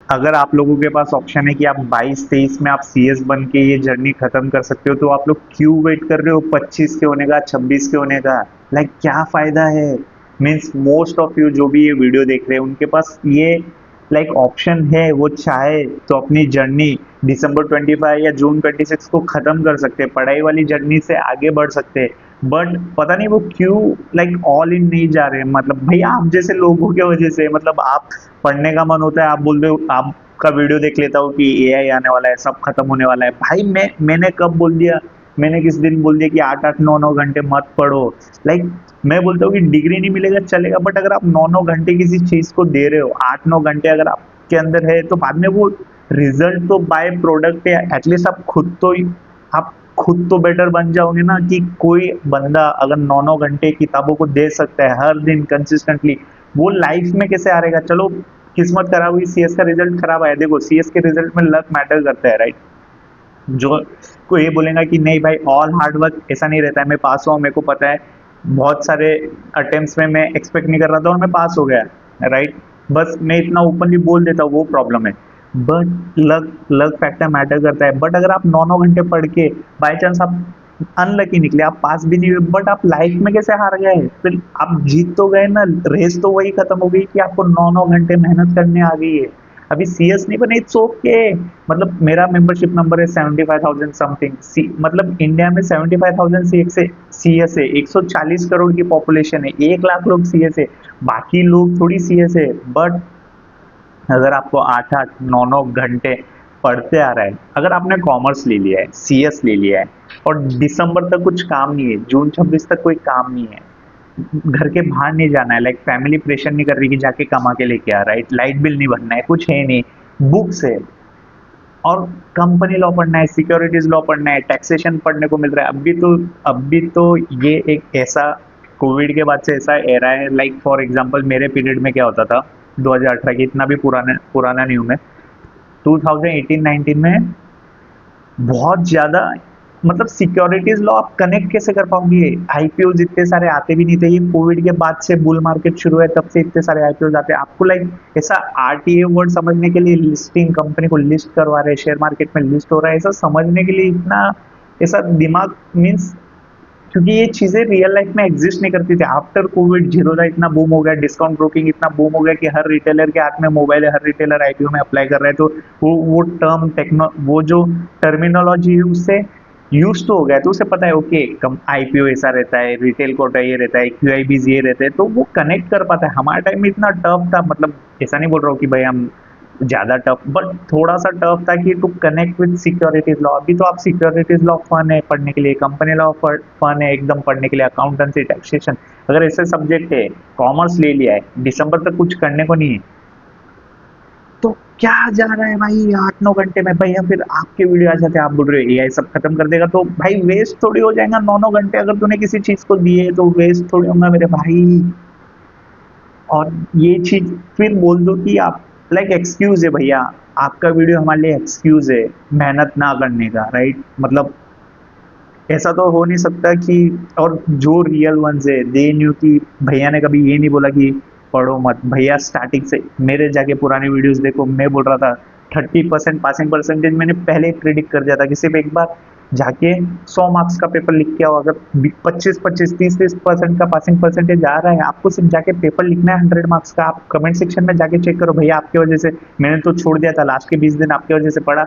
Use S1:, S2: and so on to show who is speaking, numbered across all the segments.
S1: अगर आप लोगों के पास ऑप्शन है कि आप 22-23 में आप सीएस बन के ये जर्नी खत्म कर सकते हो, तो आप लोग क्यों वेट कर रहे हो 25 के होने का, 26 के होने का? लाइक क्या फायदा है? मीन्स मोस्ट ऑफ यू जो भी ये वीडियो देख रहे हैं उनके पास ये लाइक ऑप्शन है, वो चाहे तो अपनी जर्नी दिसंबर 25 या जून 26 को खत्म कर सकते हैं, पढ़ाई वाली जर्नी से आगे बढ़ सकते हैं। बट पता नहीं वो क्यों लाइक ऑल इन नहीं जा रहे हैं। मतलब भैया आप जैसे लोगों की वजह से, मतलब आप पढ़ने का मन होता है, आप बोल रहे हो, आपका वीडियो देख लेता हूँ कि एआई आने वाला है, सब खत्म होने वाला है। भाई मैंने कब बोल दिया? मैंने किस दिन बोल दिया कि 8-8 9-9 घंटे मत पढ़ो? लाइक मैं बोलता हूँ कि डिग्री नहीं मिलेगा चलेगा, बट अगर आप 9-9 घंटे किसी चीज को दे रहे हो, 8-9 घंटे अगर आपके अंदर है, तो बाद में वो रिजल्ट तो बाय प्रोडक्ट है। एटलीस्ट आप खुद तो बेटर बन जाओगे ना, कि कोई बंदा अगर 9-9 घंटे किताबों को दे सकता है हर दिन कंसिस्टेंटली, वो लाइफ में कैसे आ रहेगा? चलो किस्मत खराब हुई, सीएस का रिजल्ट खराब आया, देखो सीएस के रिजल्ट में लक मैटर करता है, राइट? जो कोई ये बोलेगा कि नहीं भाई ऑल हार्ड वर्क, ऐसा नहीं रहता है। मैं पास हुआ, मेरे को पता है, बहुत सारे अटेम्प्ट्स में मैं एक्सपेक्ट नहीं कर रहा था और मैं पास हो गया, राइट? बस मैं इतना ओपनली बोल देता हूँ, वो प्रॉब्लम है। But luck luck factor matter करता है। बट अगर आप 9-9 घंटे पढ़ के बाई चांस आप अनलकी निकले, आप पास भी नहीं हुए, बट आप लाइफ में कैसे हार गए? फिर आप जीत तो गए ना, रेस तो वही खत्म हो गई कि आपको 9-9 घंटे मेहनत करने आ गई है। अभी सीएस नहीं बने, इट्स ओके। मतलब मेरा मेंबरशिप नंबर है 75,000 समथिंग। मतलब इंडिया में 75,000 सीएस है, 140 करोड़ की पॉपुलेशन है, 1 लाख लोग सीएस है, बाकी लोग थोड़ी सीएस है। बट अगर आपको 8-8 9-9 घंटे पढ़ते आ रहा है, अगर आपने कॉमर्स ले लिया है, सीएस ले लिया है, और दिसंबर तक कुछ काम नहीं है, जून 26 तक कोई काम नहीं है, घर के बाहर नहीं जाना है, लाइक फैमिली प्रेशर नहीं कर रही कि जाके कमा के लेके आ, राइट? लाइट बिल नहीं भरना है, कुछ है नहीं, बुक्स है, और कंपनी लॉ पढ़ना है, सिक्योरिटीज लॉ पढ़ना है, टैक्सेशन पढ़ने को मिल रहा है। अभी तो ये एक ऐसा कोविड के बाद से ऐसा एरा है, लाइक फॉर एग्जांपल मेरे पीरियड में क्या होता था, 2018 की, इतना भी पुराना पुराना नहीं हूं मैं, 2018-19 में बहुत ज्यादा, मतलब सिक्योरिटीज लॉ आप कनेक्ट कैसे कर पाओगे? आईपीओ इतने सारे आते भी नहीं थे, ये कोविड के बाद से बुल मार्केट शुरू है, तब से इतने सारे आईपीओ आते हैं आपको। लाइक ऐसा आरटीए वर्ड समझने के लिए, लिस्टिंग, कंपनी को लिस्ट करवा रहे, शेयर मार्केट में लिस्ट हो रहा है, ऐसा समझने के लिए इतना ऐसा दिमाग मीन्स, क्योंकि ये चीजें रियल लाइफ में एग्जिस्ट नहीं करती थी। आफ्टर कोविड जीरोधा इतना बूम हो गया, डिस्काउंट ब्रोकिंग इतना बूम हो गया कि हर रिटेलर के हाथ में मोबाइल है, हर रिटेलर आईपीओ में अप्लाई कर रहा है। तो वो टर्म वो जो टर्मिनोलॉजी है उससे यूज तो हो गया, तो उसे पता है ओके कम आईपीओ ऐसा रहता है, रिटेल कोटा ये रहता है, क्यूआईबीज ये रहते हैं, तो वो कनेक्ट कर पाता है। हमारे टाइम में इतना टफ था, मतलब ऐसा नहीं बोल रहा हूँ कि भाई हम ज्यादा टफ, बट थोड़ा सा टफ था कि to connect with securities law. अभी तो आप सिक्योरिटीज लॉ फन है पढ़ने के लिए, कंपनी लॉ फन है एकदम पढ़ने के लिए, अकाउंटेंसी, टैक्सेशन, अगर ऐसे सब्जेक्ट है, कॉमर्स ले लिया है, दिसंबर तक कुछ करने को नहीं है, तो क्या जा रहा है भाई 8-9 घंटे में? भैया फिर आपके वीडियो आ जाते हैं, आप बोल रहे हो एआई सब खत्म कर देगा, तो भाई वेस्ट थोड़ी हो जाएगा 9-9 घंटे? अगर तूने किसी चीज को दिए तो वेस्ट थोड़ी होगा मेरे भाई। और ये चीज फिर बोल दो कि आप लाइक एक्सक्यूज है भैया, आपका वीडियो हमारे लिए एक्सक्यूज है मेहनत ना करने का, राइट? मतलब ऐसा तो हो नहीं सकता कि, और जो रियल वंस है दे न्यू कि भैया ने कभी ये नहीं बोला कि पढ़ो मत। भैया स्टार्टिंग से मेरे जाके पुराने वीडियोस देखो, मैं बोल रहा था 30% पासिंग परसेंटेज मैंने पहले प्रिडिक्ट कर दिया था कि सिर्फ एक बार जाके 100 मार्क्स का पेपर लिख के आओ, अगर 25-25 30-30% का पासिंग परसेंटेज आ रहा है, आपको सिर्फ जाके पेपर लिखना है 100 मार्क्स का। आप कमेंट सेक्शन में जाके चेक करो भैया, आपकी वजह से मैंने तो छोड़ दिया था, लास्ट के 20 दिन आपकी वजह से पढ़ा,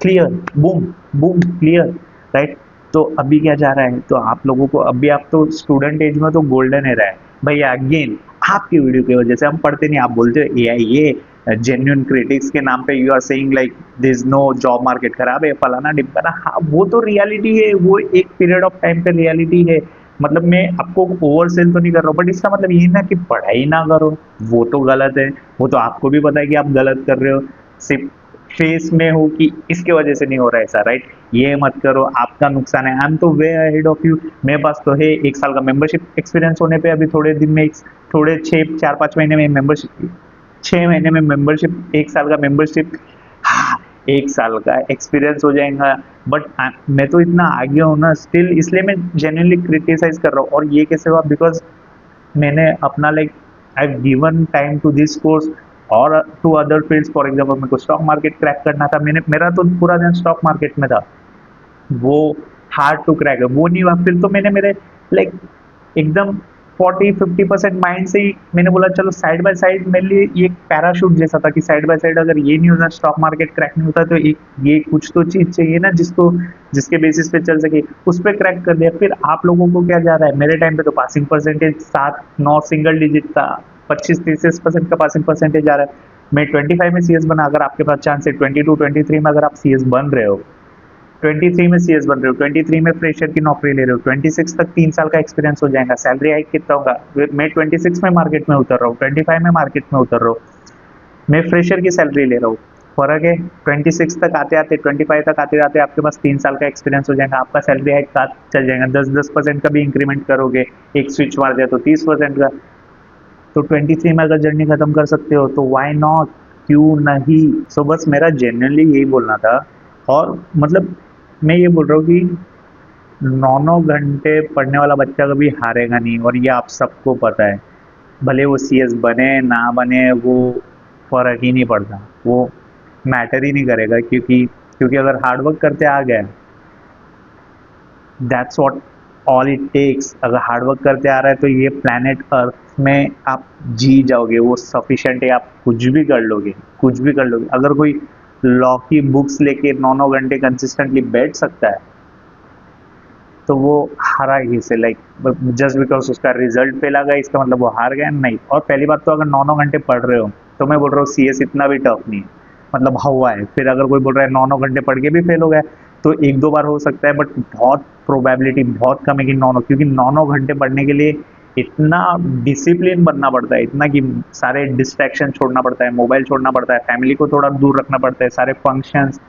S1: clear, boom boom clear, right? तो अभी क्या जा रहा है, तो आप लोगों को अभी, आप तो स्टूडेंट एज में तो गोल्डन एरा है भैया। अगेन आपकी वीडियो की वजह से हम पढ़ते नहीं, आप बोलते हो एआई ये जेन्युइन क्रिटिक्स के नाम पे you are saying like this no job market खराब है, फलाना डिम्पना। हाँ वो तो रियलिटी है, वो एक पीरियड ऑफ टाइम पे रियलिटी है। मतलब मैं आपको ओवर सेल तो नहीं कर रहा हूँ, बट इसका मतलब ये ना कि पढ़ाई ना करो, वो तो गलत है। वो तो आपको भी पता है कि आप गलत कर रहे हो, सिर्फ फेस में हो कि इसके वजह से नहीं हो रहा है ऐसा, राइट? ये मत करो, आपका नुकसान है। आई एम तो वे अहेड ऑफ यू, मेरे पास तो है 1 साल का मेंबरशिप एक्सपीरियंस होने पे, अभी थोड़े दिन में थोड़े 6 4 5 महीने में मेंबरशिप, 6 महीने में मेंबरशिप, 1 साल का मेंबरशिप, हाँ 1 साल का एक्सपीरियंस हो जाएगा। बट मैं तो इतना आगे हूँ ना स्टिल, इसलिए मैं जेन्युइनली क्रिटिसाइज कर रहा हूँ। और ये कैसे हुआ? बिकॉज मैंने अपना like I given time to this course, और to other fields, for example मेरे को स्टॉक मार्केट क्रैक करना था, मैंने मेरा तो पूरा दिन स्टॉक मार्केट में था, वो हार्ड टू क्रैक है, वो नहीं हुआ, फिर तो मैंने मेरे लाइक एकदम 40-50% माइंड से ही मैंने बोला चलो साइड बाय साइड, मेरे लिए ये एक पैराशूट जैसा था कि साइड बाय साइड अगर ये नहीं होता, स्टॉक मार्केट क्रैक नहीं होता, तो एक ये कुछ तो चीज चाहिए ना जिसको जिसके बेसिस पे चल सके, उस पर क्रैक कर दिया। फिर आप लोगों को क्या जा रहा है, मेरे टाइम पे तो पासिंग परसेंटेज 7-9 सिंगल डिजिट था, 25-30% का पासिंग परसेंटेज आ रहा है। मैं 25 में सीएस बना, अगर आपके पास चांस है 22-23 में अगर आप सीएस बन रहे हो, 23 में सीएस बन रहे हो, 23 में फ्रेशर की नौकरी ले रहे हो, 26 तक 3 साल का एक्सपीरियंस हो जाएगा, सैलरी हाइक कितना होगा? मैं 26 में मार्केट में उतर रहा हूँ, 25 में मार्केट में उतर रहा हूँ, मैं फ्रेशर की सैलरी ले रहा हूँ, फर्क है। 26 तक आते आते, 25 तक आते आते आपके पास 3 साल का एक्सपीरियंस हो जाएगा, आपका सैलरी हाइक साथ चल जाएगा, 10% का भी इंक्रीमेंट करोगे, एक स्विच मार दिया तो 30% का। तो 23 में अगर जर्नी खत्म कर सकते हो तो वाई नॉट, क्यों नहीं? सो बस मेरा जेन्युइनली यही बोलना था। और मतलब मैं ये बोल रहा हूँ कि 9-9 घंटे पढ़ने वाला बच्चा कभी हारेगा नहीं, और ये आप सबको पता है। भले वो सीएस बने ना बने, वो फर्क ही नहीं पड़ता, वो मैटर ही नहीं करेगा, क्योंकि क्योंकि अगर हार्डवर्क करते आ गए, that's what all it takes. अगर हार्डवर्क करते आ रहा है तो ये प्लैनेट अर्थ में आप जी जाओगे, वो सफिशिएंट है, आप कुछ भी कर लोगे, कुछ भी कर लोगे। अगर कोई लॉ की बुक्स लेके 9-9 घंटे कंसिस्टेंटली बैठ सकता है तो वो हारा ही से, लाइक जस्ट बिकॉज उसका रिजल्ट फेल आ गया इसका मतलब वो हार गया नहीं। और पहली बात तो अगर 9-9 घंटे पढ़ रहे हो तो मैं बोल रहा हूँ सीएस इतना भी टफ नहीं है, मतलब हवा है। फिर अगर कोई बोल रहा है 9-9 घंटे पढ़ के भी फेल हो गया तो 1-2 बार हो सकता है, बट बहुत प्रोबेबिलिटी बहुत कम है कि 9-9, क्योंकि 9-9 घंटे पढ़ने के लिए इतना डिसिप्लिन बनना पड़ता है, इतना कि सारे डिस्ट्रैक्शन छोड़ना पड़ता है, मोबाइल छोड़ना पड़ता है, फैमिली को थोड़ा दूर रखना पड़ता है, सारे फंक्शंस,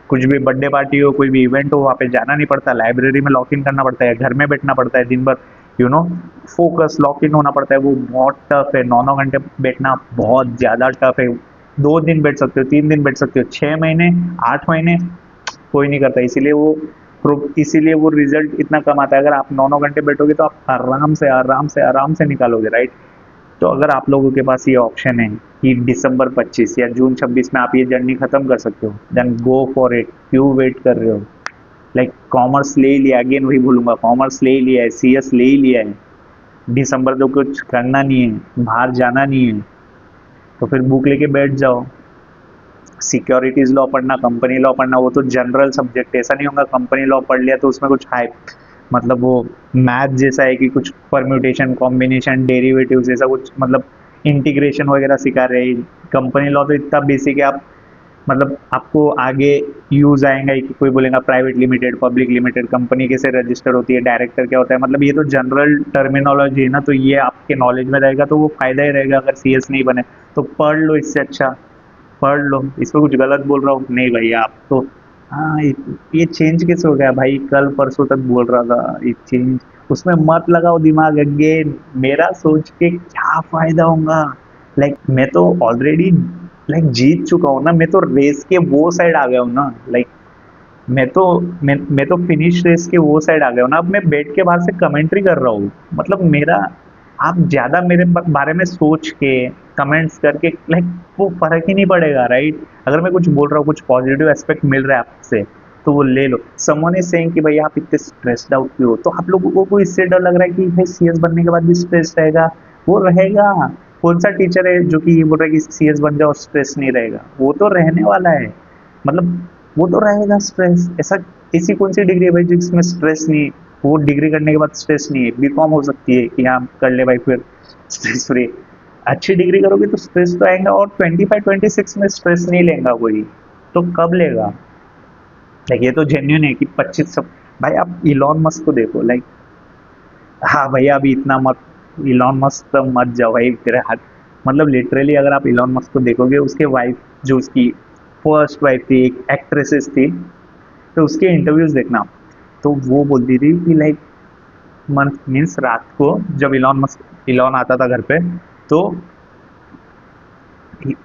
S1: कुछ भी बर्थडे पार्टी हो, कोई भी इवेंट हो, वहाँ पे जाना नहीं पड़ता, लाइब्रेरी में लॉक इन करना पड़ता है, घर में बैठना पड़ता है दिन भर, you know focus lock in होना पड़ता है, वो बहुत टफ है। 9-9 घंटे बैठना बहुत ज़्यादा टफ है। 2 दिन बैठ सकते हो, 3 दिन बैठ सकते हो, 6 महीने, 8 महीने कोई नहीं करता। इसीलिए वो रिजल्ट इतना कम आता है। अगर आप 9-9 घंटे बैठोगे तो आप आराम से निकालोगे, राइट? तो अगर आप लोगों के पास ये ऑप्शन है कि दिसंबर 25 या जून 26 में आप ये जर्नी खत्म कर सकते हो, देन गो फॉर इट। क्यों वेट कर रहे हो? लाइक कॉमर्स ले ही लिया, अगेन वही बोलूंगा, कॉमर्स ले ही लिया है, सीएस ले ही लिया है, दिसंबर तो कुछ करना नहीं है, बाहर जाना नहीं है, तो फिर बुक लेके बैठ जाओ। सिक्योरिटीज लॉ पढ़ना, कंपनी लॉ पढ़ना, वो तो जनरल सब्जेक्ट है, ऐसा नहीं होगा कंपनी लॉ पढ़ लिया तो उसमें कुछ हाई, मतलब वो मैथ जैसा है कि कुछ परम्यूटेशन, कॉम्बिनेशन, डेरिवेटिव्स जैसा कुछ, मतलब इंटीग्रेशन वगैरह सिखा रहे हैं। कंपनी लॉ तो इतना बेसिक है, आप मतलब आपको आगे यूज आएगा कि कोई बोलेगा private limited, public limited, company कैसे रजिस्टर होती है, डायरेक्टर क्या होता है, मतलब ये तो जनरल टर्मिनोलॉजी है ना, तो ये आपके नॉलेज में रहेगा तो वो फायदा ही रहेगा। अगर सीएस नहीं बने तो पढ़ लो, इससे अच्छा पढ़ लो। इसमें कुछ गलत बोल रहा हूँ नहीं भाई, आप तो हाँ ये चेंज कैसे हो गया भाई? कल परसों तक बोल रहा था ये चेंज, उसमें मत लगाओ दिमाग अगेन। मेरा सोच के क्या फायदा होगा? लाइक मैं तो ऑलरेडी लाइक जीत चुका हूँ ना, मैं तो रेस के वो साइड आ गया हूँ ना, लाइक मैं तो फिनिश रेस के वो साइड आ गया हूँ ना। अब मैं बैठ के बाहर से कमेंट्री कर रहा हूँ, मतलब मेरा, आप ज्यादा मेरे बारे में सोच के कमेंट्स करके लाइक वो फर्क ही नहीं पड़ेगा, राइट? अगर मैं कुछ बोल रहा हूँ, कुछ पॉजिटिव एस्पेक्ट मिल रहा है आपसे तो वो ले लो। समवन इज सेइंग कि भाई आप इतने स्ट्रेस्ड आउट क्यों हो, तो आप लोगों को इससे डर लग रहा है कि भाई सीएस बनने के बाद भी स्ट्रेस रहेगा। वो रहेगा। कौन सा टीचर है जो कि ये बोल रहा है कि सीएस बन जाओ स्ट्रेस नहीं रहेगा? वो तो रहने वाला है, मतलब वो तो रहेगा स्ट्रेस। ऐसी कौन सी डिग्री है भाई जिसमें स्ट्रेस नहीं है? वो डिग्री करने के बाद स्ट्रेस नहीं है, बीकॉम हो सकती है कि हाँ कर ले भाई फिर स्ट्रेस फ्री। अच्छी डिग्री करोगे तो स्ट्रेस तो आएगा, और 25-26 में स्ट्रेस नहीं लेगा कोई, तो कब लेगा? लाइक ये तो जेन्यून है कि 25 सब, भाई आप इलॉन मस्क को देखो, लाइक हाँ भैया अभी इतना मत, इलॉन मस्क तो मत जाओ भाई तेरे हाथ, मतलब लिटरली अगर आप इलॉन मस्क को देखोगे, उसके वाइफ, जो उसकी फर्स्ट वाइफ थी, एक एक्ट्रेसेस थी, तो उसके इंटरव्यूज देखना, तो वो बोलती थी कि लाइक मंथ मीन्स रात को जब इलॉन आता था घर पे, तो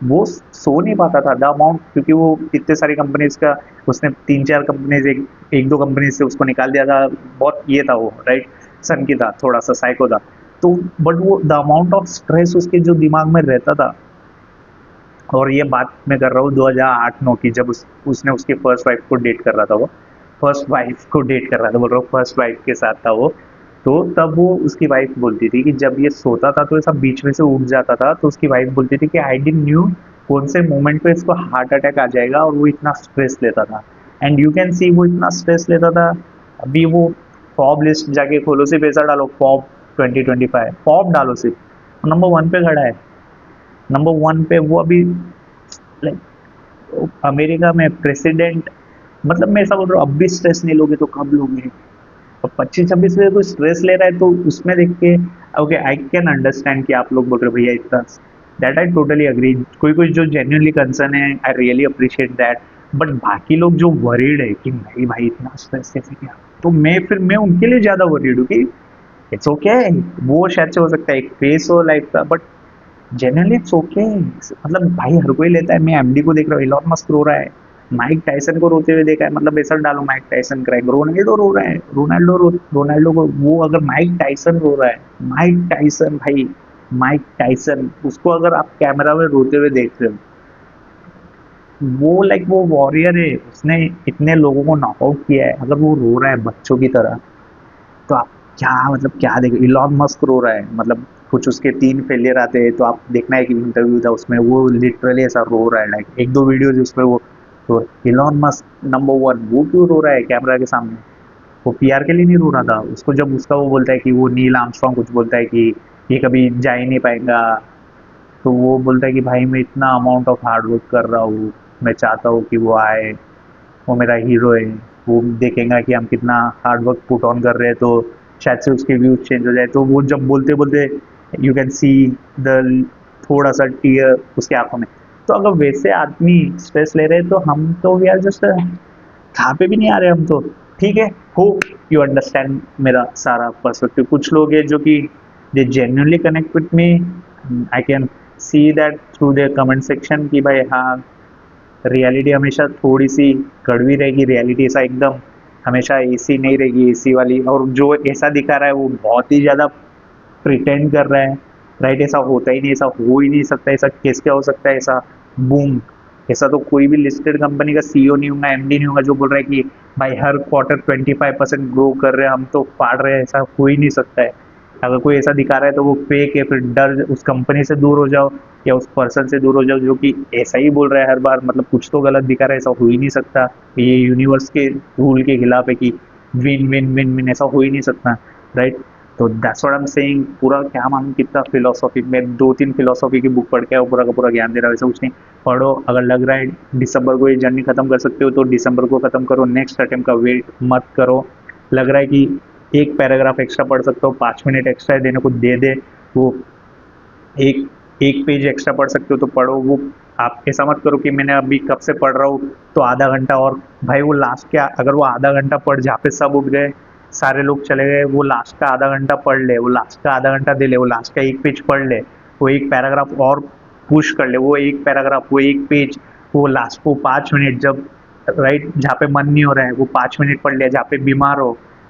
S1: वो सो नहीं पाता था द अमाउंट, क्योंकि वो इतने सारी कंपनीज का, उसने 3-4 कंपनीज, एक दो कंपनी से उसको निकाल दिया था, बहुत ये था वो, राइट? सन की था, थोड़ा सा साइको था, तो बट वो द अमाउंट ऑफ स्ट्रेस उसके जो दिमाग में रहता था, और ये बात मैं कर रहा हूँ 2008-9 की, जब उसने उसकी फर्स्ट वाइफ को डेट कर रहा था, वो फर्स्ट वाइफ को डेट कर रहा था, बोल रहा हूँ फर्स्ट वाइफ के साथ था वो। तो तब वो उसकी वाइफ बोलती थी कि जब ये सोता था तो ऐसा बीच में से उठ जाता था, तो उसकी वाइफ बोलती थी कि आई डिडंट न्यू कौन से मोमेंट पे इसको हार्ट अटैक आ जाएगा, और वो इतना स्ट्रेस लेता था। एंड यू कैन सी वो इतना स्ट्रेस लेता था। अभी वो फॉब लिस्ट जाके खोलो, सिर्फ ऐसा डालो फॉब 2025, फॉब डालो सिर्फ, नंबर 1 पे खड़ा है। नंबर 1 पे वो अभी, लाइक अमेरिका में प्रेसिडेंट। मतलब मैं ऐसा बोल रहा हूँ, अब भी स्ट्रेस नहीं लोगे तो कब लोगे? और 25-26 में कोई स्ट्रेस ले रहा है तो उसमें देख के ओके आई कैन अंडरस्टैंड कि आप लोग बोल रहे हो भैया इतना, दैट आई टोटली अग्री। कोई कोई जो जेन्युइनली कंसर्न है, I really appreciate that. But बाकी लोग जो वरीड है कि नहीं भाई इतना स्ट्रेस कैसे क्या, तो मैं उनके लिए ज्यादा वरीड हूँ कि इट्स ओके, वो शायद से हो सकता है एक फेस हो लाइफ का, बट जनरली इट्स ओके। मतलब भाई हर कोई लेता है। मैं एमडी को देख रहा हूँ, इलॉन मस्क रो रहा है, माइक टाइसन को रोते हुए देखा है। मतलब ऐसा डालो माइक टाइसन क्राइम, रोनाल्डो रो रहा है, रोनाल्डो को, वो अगर माइक टाइसन रो रहा है, माइक टाइसन भाई, माइक टाइसन उसको अगर आप कैमरा में रोते हुए देख रहे हो, वो लाइक वो वॉरियर है, उसने इतने लोगों को नॉकआउट किया है। अगर वो रो रहा है बच्चों की तरह, तो आप क्या मतलब क्या देख, इलॉन मस्क रो रहा है, मतलब कुछ उसके 3 फेलियर आते हैं तो आप देखना है कि इंटरव्यू था उसमें वो लिटरली ऐसा रो रहा है, लाइक 1-2 वीडियोज उसमें वो। तो इलॉन मस्क नंबर 1 वो क्यों रो रहा है कैमरा के सामने? वो पीआर के लिए नहीं रो रहा था। उसको जब उसका वो बोलता है कि वो नील आर्मस्ट्रॉन्ग कुछ बोलता है कि ये कभी जा ही नहीं पाएगा, तो वो बोलता है कि भाई मैं इतना अमाउंट ऑफ हार्ड वर्क कर रहा हूँ, मैं चाहता हूँ कि वो आए, वो मेरा हीरो है, वो देखेगा कि हम कितना हार्ड वर्क पुट ऑन कर रहे हैं, तो शायद से उसके व्यूज चेंज हो जाए। तो वो जब बोलते बोलते यू कैन सी द थोड़ा सा टीयर उसके आंखों में। तो अगर वैसे आदमी स्ट्रेस ले रहे हैं तो हम तो वी आर जस्ट कहाँ पे भी नहीं आ रहे हम तो। ठीक है, होप यू अंडरस्टैंड मेरा सारा पर्सपेक्टिव। कुछ लोग हैं जो कि they genuinely connect with me, I can see that through their comment section कि भाई हाँ, रियलिटी हमेशा थोड़ी सी कड़वी रहेगी, रियलिटी ऐसा एकदम हमेशा एसी नहीं रहेगी, एसी वाली। और जो ऐसा दिखा रहा है वो बहुत ही ज़्यादा प्रिटेंड कर रहा है, राइट? ऐसा होता ही नहीं, ऐसा हो ही नहीं सकता। ऐसा केस क्या हो सकता है? ऐसा बूम, ऐसा तो कोई भी लिस्टेड कंपनी का सीईओ नहीं होगा, एमडी नहीं होगा जो बोल रहा है कि भाई हर क्वार्टर 25% ग्रो कर रहे हैं, हम तो फाड़ रहे हैं। ऐसा हो ही नहीं सकता है। अगर कोई ऐसा दिखा रहा है तो वो फेक है, फिर डर, उस कंपनी से दूर हो जाओ या उस पर्सन से दूर हो जाओ जो कि ऐसा ही बोल रहा है हर बार। मतलब कुछ तो गलत दिखा रहा है, ऐसा हो ही नहीं सकता। ये यूनिवर्स के रूल के खिलाफ है कि विन विन विन विन, ऐसा हो ही नहीं सकता, राइट? तो that's what I am saying. पूरा क्या मालूम कितना फिलोसॉफी, मैं 2-3 फिलोसॉफी की बुक पढ़ के पूरा का पूरा ज्ञान दे रहा हूँ, ऐसा कुछ नहीं। पढ़ो, अगर लग रहा है दिसंबर को ये जर्नी खत्म कर सकते हो तो दिसंबर को खत्म करो, नेक्स्ट अटेम्प्ट का वेट मत करो। लग रहा है कि एक पैराग्राफ एक्स्ट्रा पढ़ सकते हो, 5 मिनट एक्स्ट्रा देने को दे दे, वो एक एक पेज एक्स्ट्रा पढ़ सकते हो तो पढ़ो। वो आप ऐसा मत करो कि मैंने अभी कब से पढ़ रहा हूँ तो आधा घंटा और, भाई वो लास्ट क्या, अगर वो आधा घंटा पढ़ जहाँ पे सब उठ गए, सारे लोग चले गए, वो लास्ट का आधा घंटा पढ़ ले, वो लास्ट का आधा घंटा दे ले, वो लास्ट का एक पेज पढ़ ले, वो एक पैराग्राफ और पुश कर ले, वो एक पैराग्राफ, वो एक पेज, वो लास्ट को 5 मिनट जब, राइट, जहाँ पे मन नहीं हो रहा है वो 5 मिनट पढ़ लिया, जहाँ पे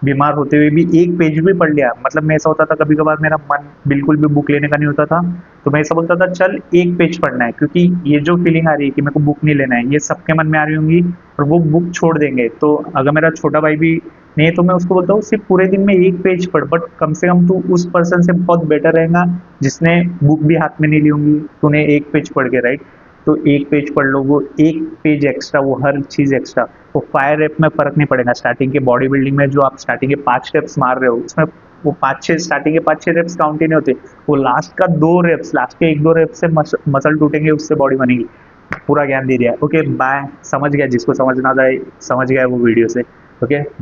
S1: बीमार होते हुए भी एक पेज भी पढ़ लिया। मतलब मैं ऐसा होता था कभी कभार मेरा मन बिल्कुल भी बुक लेने का नहीं होता था, तो मैं ऐसा बोलता था चल एक पेज पढ़ना है, क्योंकि ये जो फीलिंग आ रही है कि मेरे को बुक नहीं लेना है, ये सबके मन में आ रही होंगी और वो बुक छोड़ देंगे। तो अगर मेरा छोटा भाई भी नहीं है तो मैं उसको बोलता हूँ सिर्फ पूरे दिन में एक पेज पढ़, बट कम से कम तू उस पर्सन से बहुत बेटर रहेगा जिसने बुक भी हाथ में नहीं ली होंगी, तूने एक पेज पढ़ के, राइट? तो एक पेज पढ़ लो, वो एक पेज एक्स्ट्रा, वो हर चीज़ एक्स्ट्रा। वो 5 रेप में फ़र्क नहीं पड़ेगा। स्टार्टिंग के बॉडी बिल्डिंग में जो आप स्टार्टिंग के 5 रेप्स मार रहे हो, उसमें वो 5-6 स्टार्टिंग के 5-6 रेप्स काउंट ही नहीं होते। वो लास्ट का 2 रेप्स, लास्ट के 1-2 रेप्स से मसल टूटेंगे, उससे बॉडी बनेगी। पूरा ज्ञान दे दिया है। ओके बाय, समझ गया, जिसको समझना था समझ गया वो वीडियो से। ओके।